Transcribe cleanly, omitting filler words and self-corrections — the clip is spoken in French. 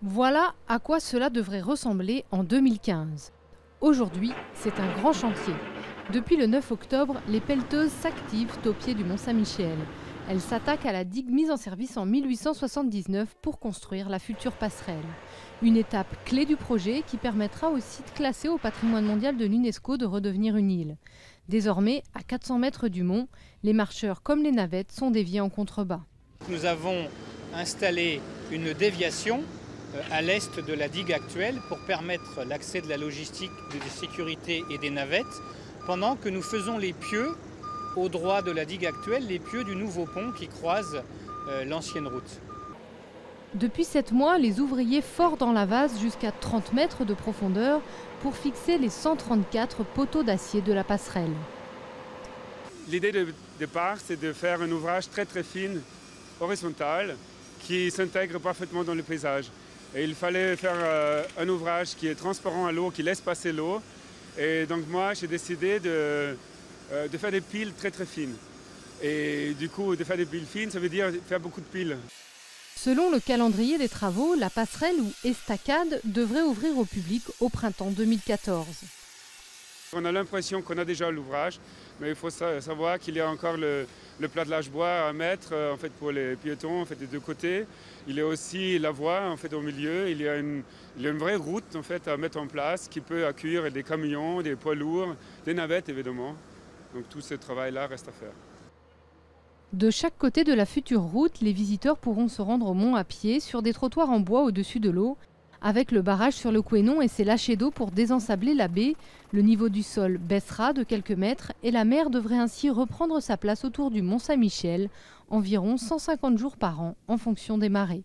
Voilà à quoi cela devrait ressembler en 2015. Aujourd'hui, c'est un grand chantier. Depuis le 9 octobre, les pelleteuses s'activent au pied du Mont-Saint-Michel. Elles s'attaquent à la digue mise en service en 1879 pour construire la future passerelle. Une étape clé du projet qui permettra au site classé au patrimoine mondial de l'UNESCO de redevenir une île. Désormais, à 400 mètres du mont, les marcheurs comme les navettes sont déviés en contrebas. Nous avons installé une déviation à l'est de la digue actuelle pour permettre l'accès de la logistique, de sécurité et des navettes, pendant que nous faisons les pieux au droit de la digue actuelle, les pieux du nouveau pont qui croise l'ancienne route. Depuis 7 mois, les ouvriers forent dans la vase jusqu'à 30 mètres de profondeur pour fixer les 134 poteaux d'acier de la passerelle. L'idée de départ, c'est de faire un ouvrage très fin, horizontal, qui s'intègre parfaitement dans le paysage. Et il fallait faire un ouvrage qui est transparent à l'eau, qui laisse passer l'eau. Et donc moi, j'ai décidé de faire des piles très fines. Et du coup, de faire des piles fines, ça veut dire faire beaucoup de piles. Selon le calendrier des travaux, la passerelle ou estacade devrait ouvrir au public au printemps 2014. On a l'impression qu'on a déjà l'ouvrage, mais il faut savoir qu'il y a encore le platelage bois à mettre en fait, pour les piétons en fait, des deux côtés. Il y a aussi la voie en fait, au milieu. Il y a une vraie route en fait, à mettre en place qui peut accueillir des camions, des poids lourds, des navettes évidemment. Donc tout ce travail-là reste à faire. De chaque côté de la future route, les visiteurs pourront se rendre au mont à pied sur des trottoirs en bois au-dessus de l'eau. Avec le barrage sur le Couesnon et ses lâchers d'eau pour désensabler la baie, le niveau du sol baissera de quelques mètres et la mer devrait ainsi reprendre sa place autour du Mont-Saint-Michel, environ 150 jours par an en fonction des marées.